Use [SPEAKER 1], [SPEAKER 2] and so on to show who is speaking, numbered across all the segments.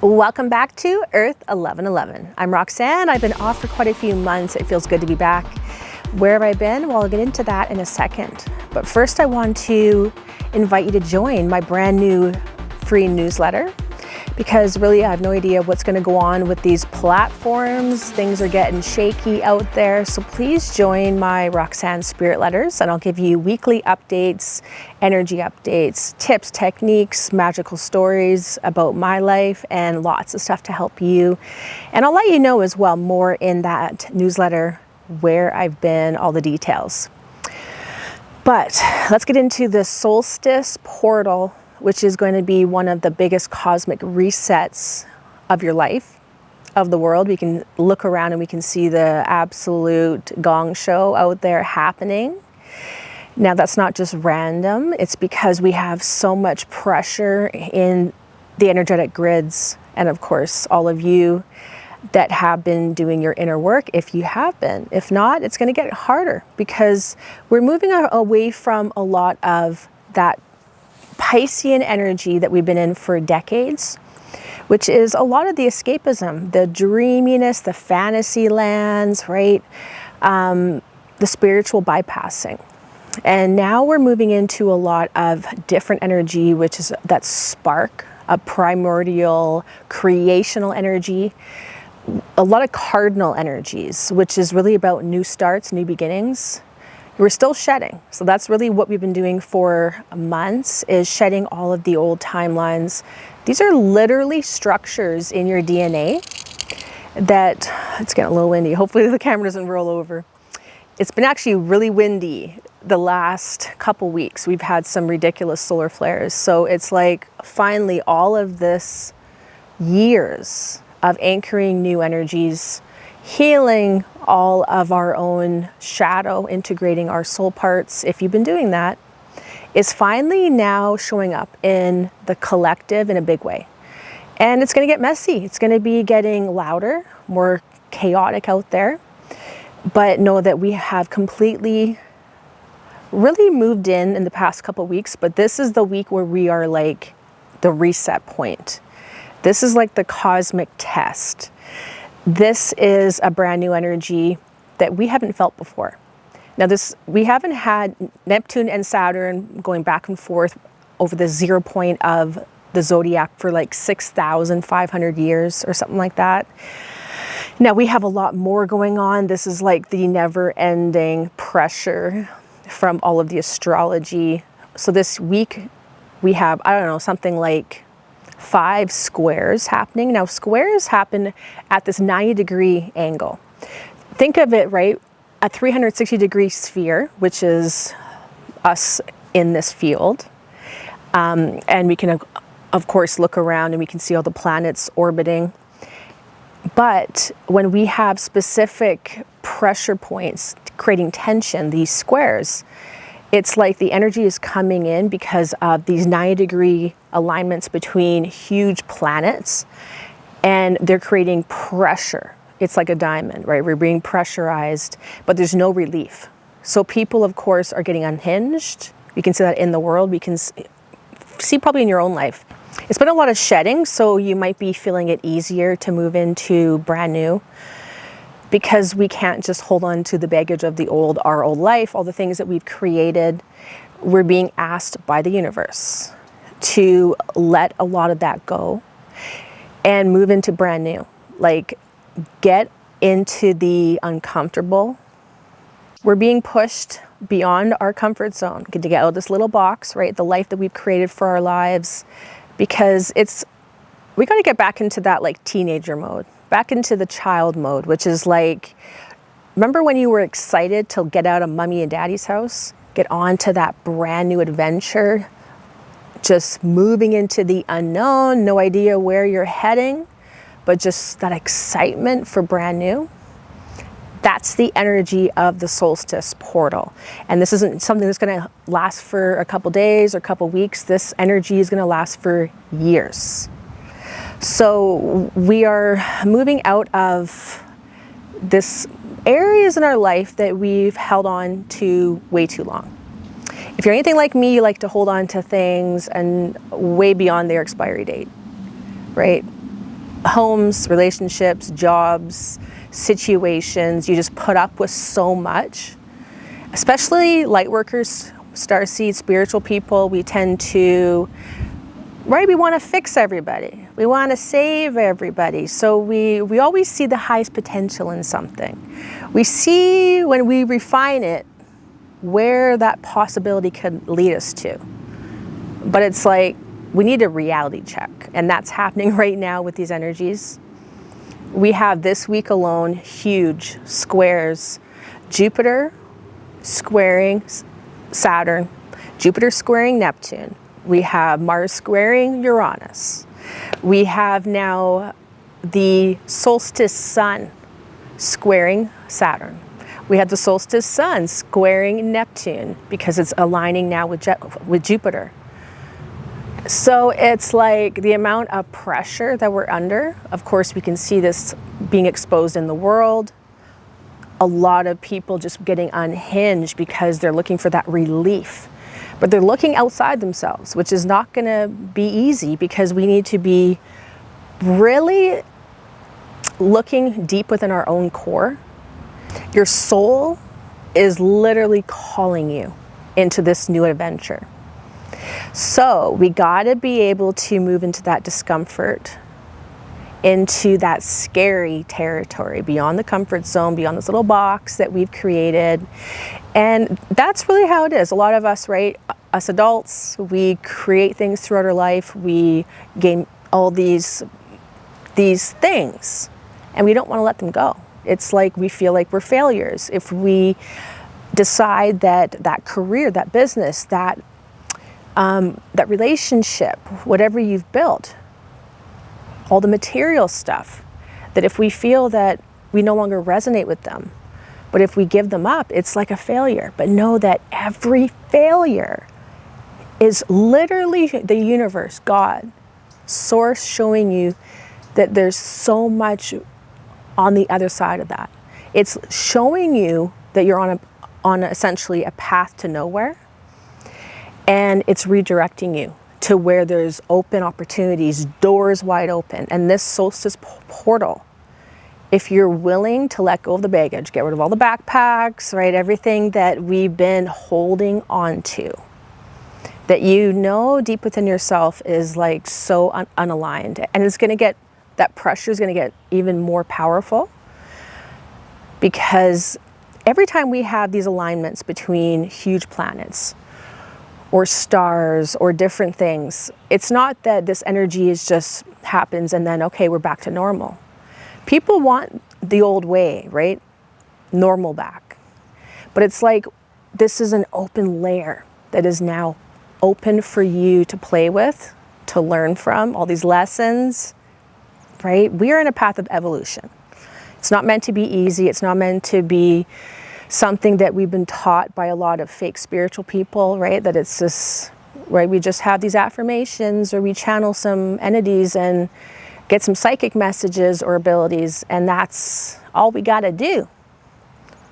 [SPEAKER 1] Welcome back to Earth 1111. I'm Roxanne. I've been off for quite a few months. It feels good to be back. Where have I been? Well, I'll get into that in a second. But first I want to invite you to join my brand new free newsletter, because really I have no idea what's going to go on with these platforms. Things are getting shaky out there. So please join my Roxanne Spirit Letters, and I'll give you weekly updates, energy updates, tips, techniques, magical stories about my life, and lots of stuff to help you. And I'll let you know as well more in that newsletter where I've been, all the details. But let's get into the Solstice Portal, which is going to be one of the biggest cosmic resets of your life, of the world. We can look around and we can see the absolute gong show out there happening. Now, that's not just random. It's because we have so much pressure in the energetic grids. And of course, all of you that have been doing your inner work, if you have been. If not, it's going to get harder, because we're moving away from a lot of that Piscean energy that we've been in for decades, which is a lot of the escapism, the dreaminess, the fantasy lands, right? The spiritual bypassing. And now we're moving into a lot of different energy, which is that spark, a primordial creational energy, a lot of cardinal energies, which is really about new starts, new beginnings. We're still shedding. So that's really what we've been doing for months, is shedding all of the old timelines. These are literally structures in your DNA that, it's getting a little windy. Hopefully the camera doesn't roll over. It's been actually really windy the last couple weeks. We've had some ridiculous solar flares. So it's like finally all of this years of anchoring new energies, healing all of our own shadow, integrating our soul parts, if you've been doing that, is finally now showing up in the collective in a big way. And it's going to get messy. It's going to be getting louder, more chaotic out there. But know that we have completely really moved in the past couple weeks, but this is the week where we are like the reset point. This is like the cosmic test. This is a brand new energy that we haven't felt before. Now we haven't had Neptune and Saturn going back and forth over the 0 point of the zodiac for like 6,500 years or something like that. Now we have a lot more going on. This is like the never-ending pressure from all of the astrology. So this week we have, I don't know, something like 5 squares happening. Now, squares happen at this 90-degree angle. Think of it, right? A 360-degree sphere, which is us in this field. And we can, of course, look around and we can see all the planets orbiting. But when we have specific pressure points creating tension, these squares, it's like the energy is coming in because of these 90-degree alignments between huge planets, and they're creating pressure. It's like a diamond, right? We're being pressurized, but there's no relief. So people, of course, are getting unhinged. We can see that in the world. We can see probably in your own life. It's been a lot of shedding, so you might be feeling it easier to move into brand new, because we can't just hold on to the baggage of our old life, all the things that we've created. We're being asked by the universe to let a lot of that go and move into brand new. Like, get into the uncomfortable. We're being pushed beyond our comfort zone, to get out of this little box, right? The life that we've created for our lives, because we got to get back into that like teenager mode, back into the child mode, which is like, remember when you were excited to get out of mommy and daddy's house, get on to that brand new adventure, just moving into the unknown, no idea where you're heading, but just that excitement for brand new. That's the energy of the Solstice Portal. And this isn't something that's going to last for a couple days or a couple weeks. This energy is going to last for years. So we are moving out of this areas in our life that we've held on to way too long. If you're anything like me, you like to hold on to things and way beyond their expiry date, right? homes, relationships, jobs, situations. You just put up with so much, especially light workers, starseed, spiritual people. We tend to, right, we want to fix everybody. We want to save everybody. So we always see the highest potential in something. We see, when we refine it, where that possibility could lead us to. But it's like, we need a reality check. And that's happening right now with these energies. We have this week alone huge squares. Jupiter squaring Saturn, Jupiter squaring Neptune. We have Mars squaring Uranus. We have now the solstice sun squaring Saturn. We have the solstice sun squaring Neptune because it's aligning now with Jupiter. So it's like the amount of pressure that we're under. Of course, we can see this being exposed in the world. A lot of people just getting unhinged because they're looking for that relief. But they're looking outside themselves, which is not going to be easy, because we need to be really looking deep within our own core. Your soul is literally calling you into this new adventure. So we got to be able to move into that discomfort, into that scary territory, beyond the comfort zone, beyond this little box that we've created. And that's really how it is. A lot of us, right, us adults, we create things throughout our life. We gain all these things, and we don't want to let them go. It's like we feel like we're failures if we decide that that career, that business, that relationship, whatever you've built, all the material stuff, that if we feel that we no longer resonate with them, but if we give them up, it's like a failure. But know that every failure is literally the universe, God, source, showing you that there's so much on the other side of that. It's showing you that you're on essentially a path to nowhere, and it's redirecting you to where there's open opportunities, doors wide open. And this solstice portal, if you're willing to let go of the baggage, get rid of all the backpacks, right, everything that we've been holding on to, that you know deep within yourself is like so unaligned, and it's going to get, that pressure is going to get even more powerful, because every time we have these alignments between huge planets or stars or different things, it's not that this energy is just happens and then, okay, we're back to normal. People want the old way, right? Normal back. But it's like, this is an open layer that is now open for you to play with, to learn from, all these lessons, right? We are in a path of evolution. It's not meant to be easy. It's not meant to be something that we've been taught by a lot of fake spiritual people, right? That it's just, right, we just have these affirmations, or we channel some entities and get some psychic messages or abilities, and that's all we got to do,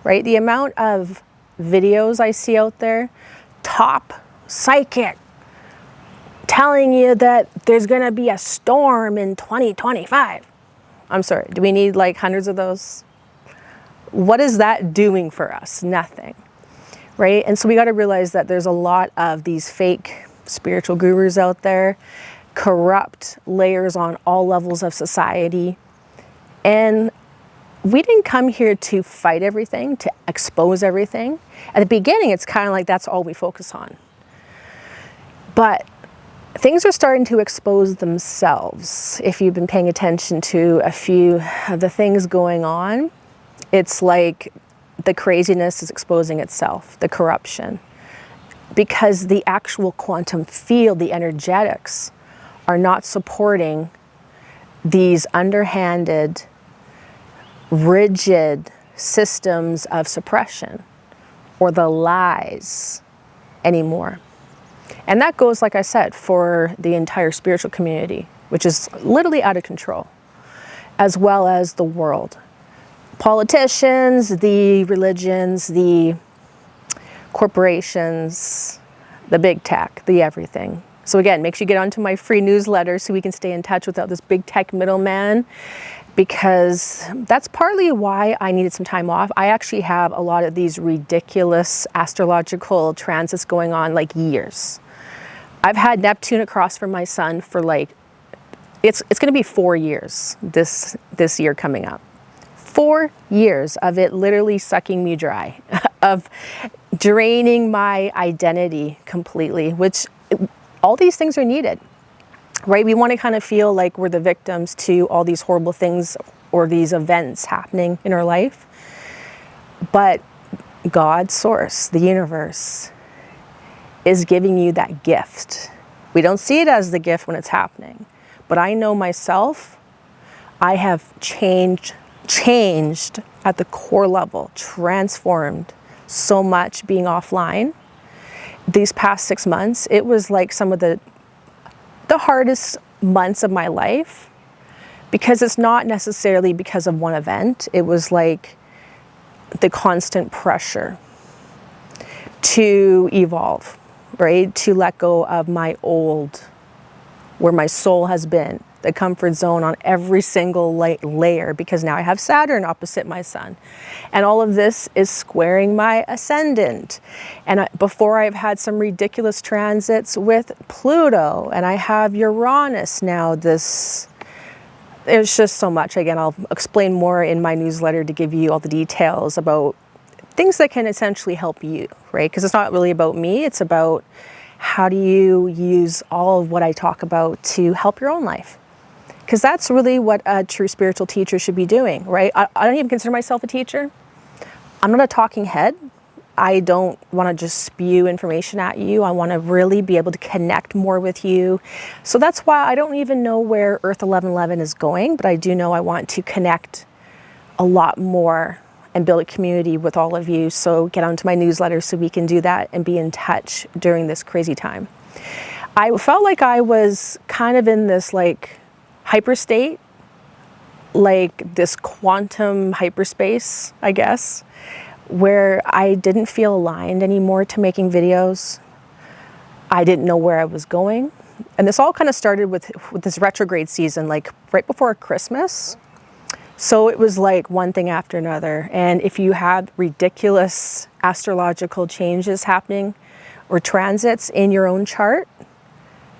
[SPEAKER 1] right? The amount of videos I see out there, top psychic, telling you that there's going to be a storm in 2025. I'm sorry, do we need like hundreds of those? What is that doing for us? Nothing, right? And so we got to realize that there's a lot of these fake spiritual gurus out there, corrupt layers on all levels of society. And we didn't come here to fight everything, to expose everything. At the beginning, it's kind of like that's all we focus on. But things are starting to expose themselves. If you've been paying attention to a few of the things going on, it's like the craziness is exposing itself, the corruption, because the actual quantum field, the energetics, are not supporting these underhanded, rigid systems of suppression or the lies anymore. And that goes, like I said, for the entire spiritual community, which is literally out of control, as well as the world. Politicians, the religions, the corporations, the big tech, the everything. So again, make sure you get onto my free newsletter so we can stay in touch without this big tech middleman, because that's partly why I needed some time off. I actually have a lot of these ridiculous astrological transits going on like years. I've had Neptune across from my sun for like, it's going to be 4 years this year coming up. 4 years of it literally sucking me dry, of draining my identity completely, which all these things are needed, right? We want to kind of feel like we're the victims to all these horrible things or these events happening in our life. But God, source, the universe, is giving you that gift. We don't see it as the gift when it's happening. But I know myself, I have changed at the core level, transformed so much being offline. These past 6 months, it was like some of the hardest months of my life, because it's not necessarily because of one event. It was like the constant pressure to evolve, right? To let go of my old, where my soul has been, the comfort zone on every single layer, because now I have Saturn opposite my sun. And all of this is squaring my ascendant. And before, I've had some ridiculous transits with Pluto, and I have Uranus now. It's just so much. Again, I'll explain more in my newsletter to give you all the details about things that can essentially help you, right? Because it's not really about me, it's about how do you use all of what I talk about to help your own life. Because that's really what a true spiritual teacher should be doing, right? I don't even consider myself a teacher. I'm not a talking head. I don't want to just spew information at you. I want to really be able to connect more with you. So that's why I don't even know where Earth 1111 is going, but I do know I want to connect a lot more and build a community with all of you. So get onto my newsletter so we can do that and be in touch during this crazy time. I felt like I was kind of in this like hyperstate, like this quantum hyperspace, I guess, where I didn't feel aligned anymore to making videos. I didn't know where I was going. And this all kind of started with this retrograde season, like right before Christmas. So it was like one thing after another. And if you have ridiculous astrological changes happening or transits in your own chart,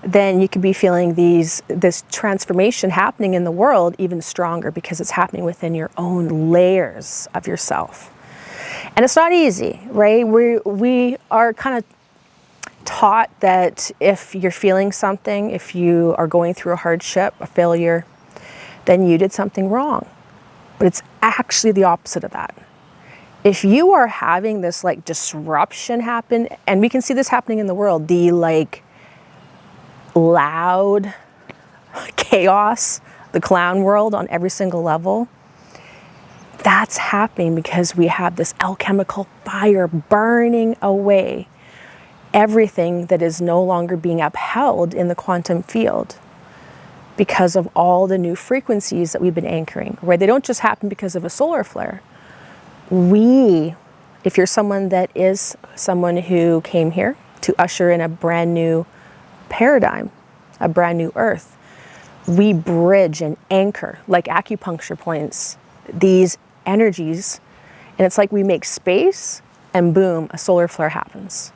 [SPEAKER 1] then you could be feeling this transformation happening in the world even stronger, because it's happening within your own layers of yourself. And it's not easy, right? We are kind of taught that if you're feeling something, if you are going through a hardship, a failure, then you did something wrong. But it's actually the opposite of that. If you are having this like disruption happen, and we can see this happening in the world, the like loud chaos, the clown world on every single level, that's happening because we have this alchemical fire burning away everything that is no longer being upheld in the quantum field, because of all the new frequencies that we've been anchoring, right? They don't just happen because of a solar flare. If you're someone that is someone who came here to usher in a brand new paradigm, a brand new earth, we bridge and anchor like acupuncture points these energies, and it's like we make space and boom, a solar flare happens.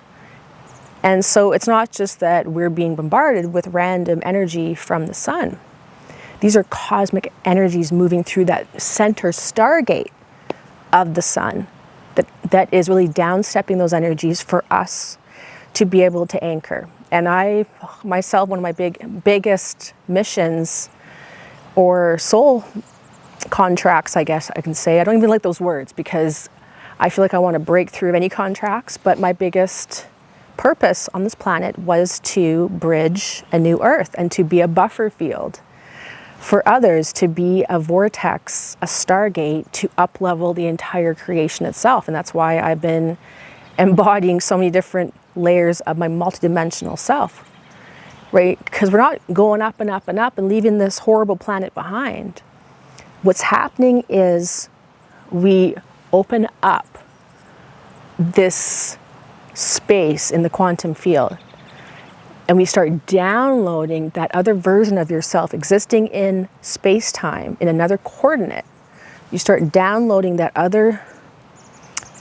[SPEAKER 1] And so it's not just that we're being bombarded with random energy from the sun. These are cosmic energies moving through that center stargate of the sun that is really downstepping those energies for us to be able to anchor. And I, myself, one of my biggest missions or soul contracts, I guess I can say, I don't even like those words because I feel like I want to break through any contracts, but my biggest purpose on this planet was to bridge a new earth and to be a buffer field for others, to be a vortex, a stargate, to up-level the entire creation itself. And that's why I've been embodying so many different layers of my multidimensional self, right? Because we're not going up and up and up and leaving this horrible planet behind. What's happening is we open up this space in the quantum field. and we start downloading that other version of yourself existing in space-time, in another coordinate. You start downloading that other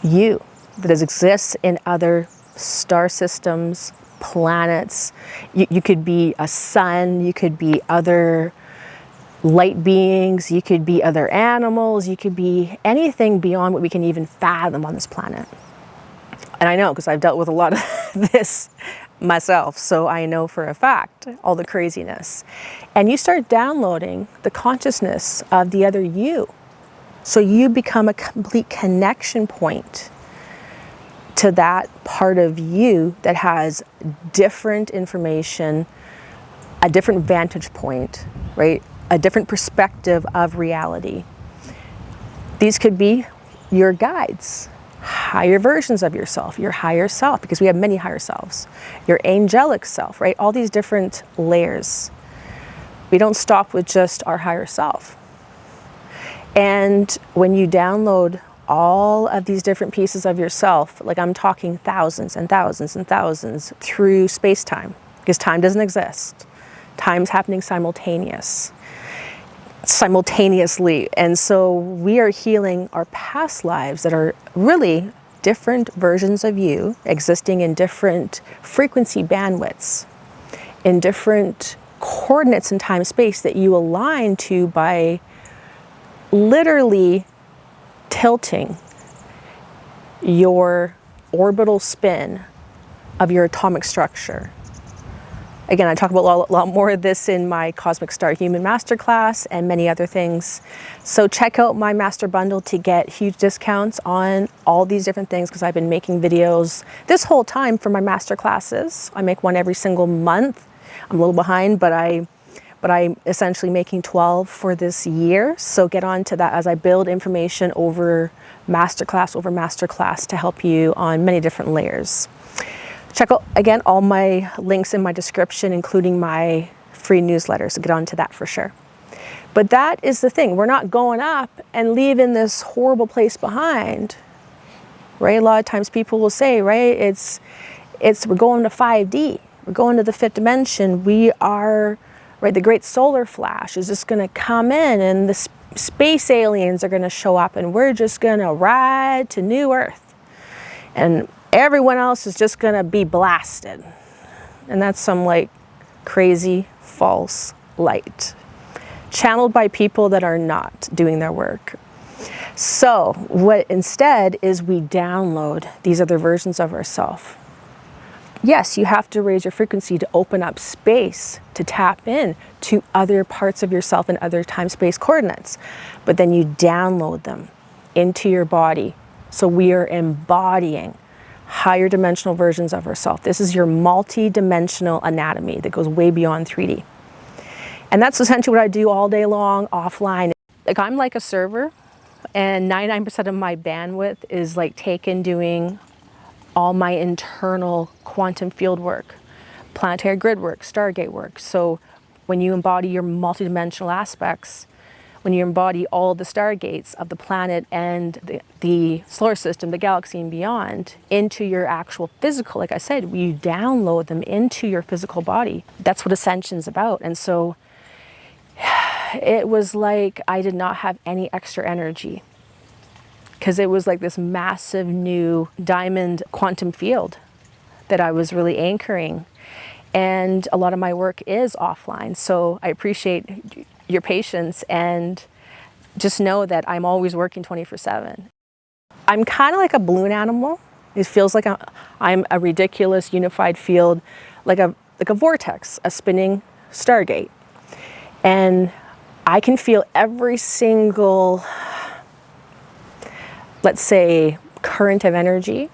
[SPEAKER 1] you that exists in other star systems, planets. You could be a sun, you could be other light beings, you could be other animals, you could be anything beyond what we can even fathom on this planet. And I know because I've dealt with a lot of this myself, so I know for a fact all the craziness. And you start downloading the consciousness of the other you. So you become a complete connection point to that part of you that has different information, a different vantage point, right? A different perspective of reality. These could be your guides, higher versions of yourself, your higher self, because we have many higher selves, your angelic self, right? All these different layers. We don't stop with just our higher self. And when you download all of these different pieces of yourself, like I'm talking thousands and thousands and thousands through space-time, because time doesn't exist. Time's happening simultaneously. And so we are healing our past lives that are really different versions of you existing in different frequency bandwidths, in different coordinates in time space that you align to by literally tilting your orbital spin of your atomic structure. Again, I talk about a lot more of this in my Cosmic Star Human Masterclass and many other things. So check out my master bundle to get huge discounts on all these different things, because I've been making videos this whole time for my master classes. I make one every single month. I'm a little behind, but I'm essentially making 12 for this year. So get on to that as I build information over masterclass to help you on many different layers. Check out, again, all my links in my description, including my free newsletter, so get on to that for sure. But that is the thing. We're not going up and leaving this horrible place behind, right? A lot of times people will say, right, we're going to 5D. We're going to the fifth dimension. We are, right, the great solar flash is just going to come in and the space aliens are going to show up and we're just going to ride to New Earth. And everyone else is just going to be blasted. And that's some like crazy false light channeled by people that are not doing their work. So what instead is we download these other versions of ourselves. Yes, you have to raise your frequency to open up space to tap in to other parts of yourself and other time-space coordinates. But then you download them into your body. So we are embodying higher dimensional versions of ourselves. This is your multi-dimensional anatomy that goes way beyond 3D. And that's essentially what I do all day long offline. Like I'm like a server, and 99% of my bandwidth is like taken doing all my internal quantum field work, planetary grid work, Stargate work. So when you embody your multidimensional aspects, when you embody all the stargates of the planet and the solar system, the galaxy and beyond into your actual physical, like I said, you download them into your physical body. That's what Ascension's about. And so it was like I did not have any extra energy, because it was like this massive new diamond quantum field that I was really anchoring. And a lot of my work is offline. So I appreciate your patience and just know that I'm always working 24/7. I'm kind of like a balloon animal. It feels like I'm a ridiculous unified field, like a vortex, a spinning stargate. And I can feel every single, let's say, current of energy,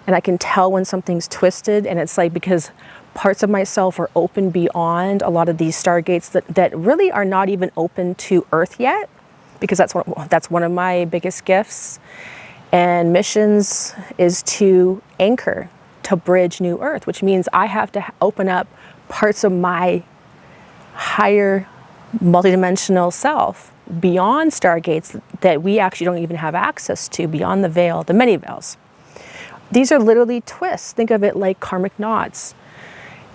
[SPEAKER 1] and I can tell when something's twisted, and it's like because parts of myself are open beyond a lot of these stargates that really are not even open to Earth yet, because that's one of my biggest gifts and missions is to anchor, to bridge New Earth, which means I have to open up parts of my higher multidimensional self beyond stargates that we actually don't even have access to, beyond the veil, the many veils. These are literally twists. Think of it like karmic knots.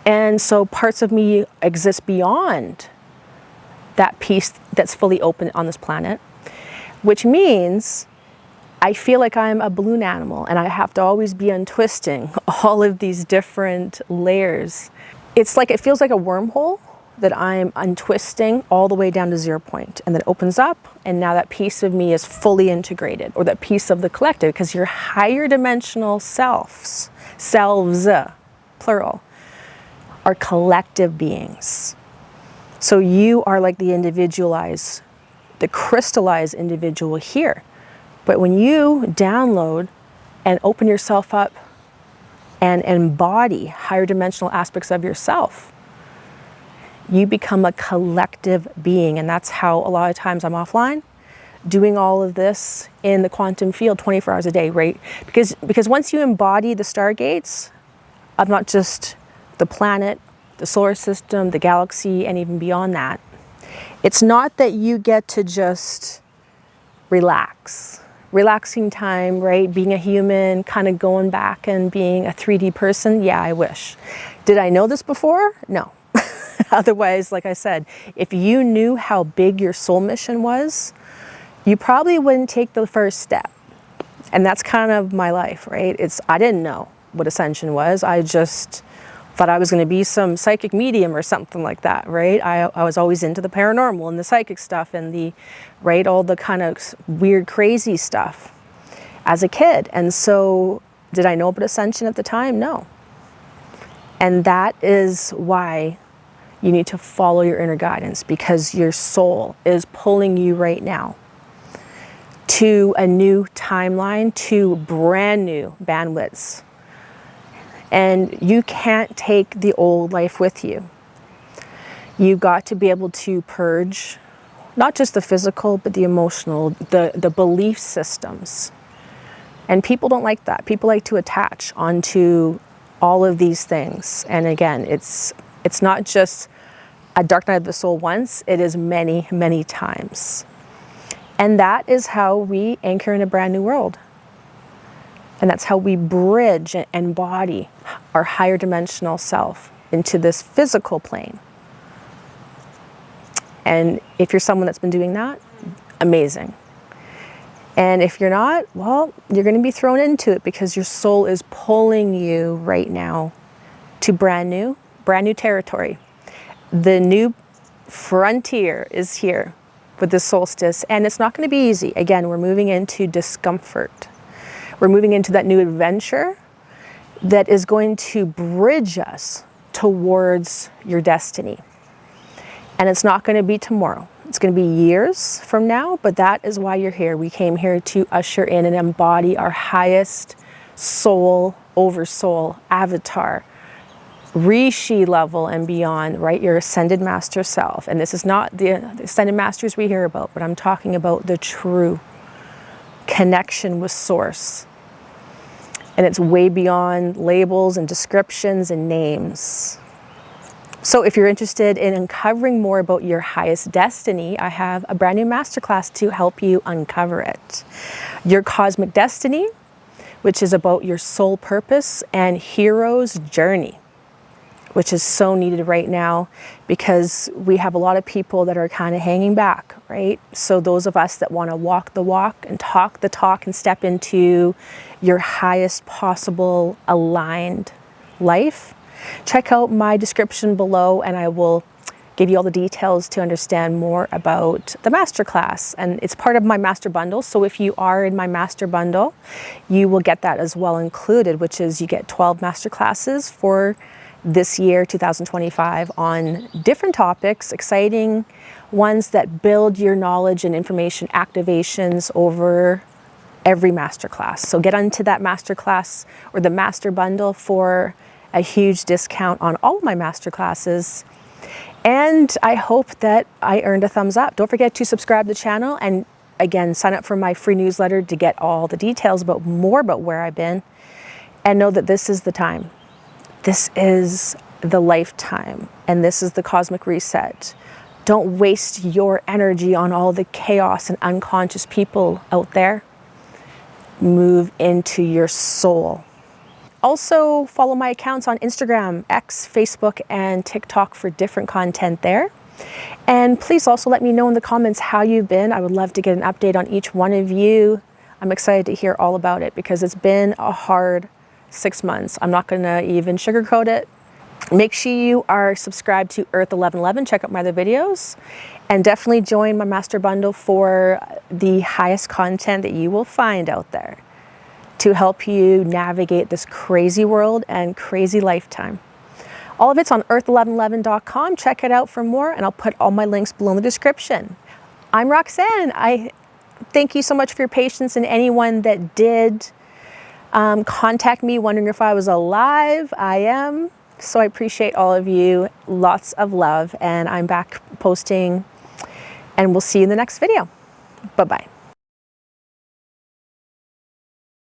[SPEAKER 1] And so parts of me exist beyond that piece that's fully open on this planet, which means I feel like I'm a balloon animal and I have to always be untwisting all of these different layers. It's like, it feels like a wormhole that I'm untwisting all the way down to 0 point, and then it opens up, and now that piece of me is fully integrated, or that piece of the collective, because your higher dimensional selves, plural, are collective beings. So you are like the individualized, the crystallized individual here. But when you download and open yourself up and embody higher dimensional aspects of yourself, you become a collective being. And that's how a lot of times I'm offline doing all of this in the quantum field 24 hours a day, right? Because once you embody the stargates of not just the planet, the solar system, the galaxy, and even beyond that, it's not that you get to just relax. Relaxing time, right? Being a human, kind of going back and being a 3D person. Yeah, I wish. Did I know this before? No. Otherwise, like I said, if you knew how big your soul mission was, you probably wouldn't take the first step. And that's kind of my life, right? I didn't know what ascension was. I just thought I was going to be some psychic medium or something like that, right? I was always into the paranormal and the psychic stuff and all the kind of weird, crazy stuff as a kid. And so did I know about ascension at the time? No. And that is why you need to follow your inner guidance, because your soul is pulling you right now to a new timeline, to brand new bandwidths. And you can't take the old life with you. You've got to be able to purge, not just the physical, but the emotional, the belief systems. And people don't like that. People like to attach onto all of these things. And again, it's not just a dark night of the soul once, it is many, many times. And that is how we anchor in a brand new world. And that's how we bridge and embody our higher dimensional self into this physical plane. And if you're someone that's been doing that, amazing. And if you're not, well, you're going to be thrown into it, because your soul is pulling you right now to brand new territory. The new frontier is here with the solstice, and it's not going to be easy. Again, we're moving into discomfort. We're moving into that new adventure that is going to bridge us towards your destiny. And it's not going to be tomorrow. It's going to be years from now, but that is why you're here. We came here to usher in and embody our highest soul, oversoul, avatar, Rishi level and beyond, right? Your ascended master self. And this is not the ascended masters we hear about, but I'm talking about the true connection with source. And it's way beyond labels and descriptions and names. So if you're interested in uncovering more about your highest destiny, I have a brand new masterclass to help you uncover it. Your cosmic destiny, which is about your soul purpose and hero's journey, which is so needed right now, because we have a lot of people that are kind of hanging back, right? So those of us that want to walk the walk and talk the talk and step into your highest possible aligned life, check out my description below and I will give you all the details to understand more about the masterclass. And it's part of my master bundle. So if you are in my master bundle, you will get that as well included, which is you get 12 masterclasses for this year, 2025, on different topics, exciting ones that build your knowledge and information activations over every masterclass. So get onto that masterclass or the master bundle for a huge discount on all of my masterclasses. And I hope that I earned a thumbs up. Don't forget to subscribe to the channel, and again, sign up for my free newsletter to get all the details about more about where I've been, and know that this is the time. This is the lifetime, and this is the cosmic reset. Don't waste your energy on all the chaos and unconscious people out there. Move into your soul. Also follow my accounts on Instagram, X, Facebook, and TikTok for different content there. And please also let me know in the comments how you've been. I would love to get an update on each one of you. I'm excited to hear all about it because it's been a hard 6 months. I'm not gonna even sugarcoat it. Make sure you are subscribed to Earth 1111. Check out my other videos. And definitely join my master bundle for the highest content that you will find out there to help you navigate this crazy world and crazy lifetime. All of it's on earth1111.com. Check it out for more, and I'll put all my links below in the description. I'm Roxanne. I thank you so much for your patience, and anyone that did contact me wondering if I was alive, I am. So I appreciate all of you. Lots of love, and I'm back posting, and we'll see you in the next video. Bye-bye.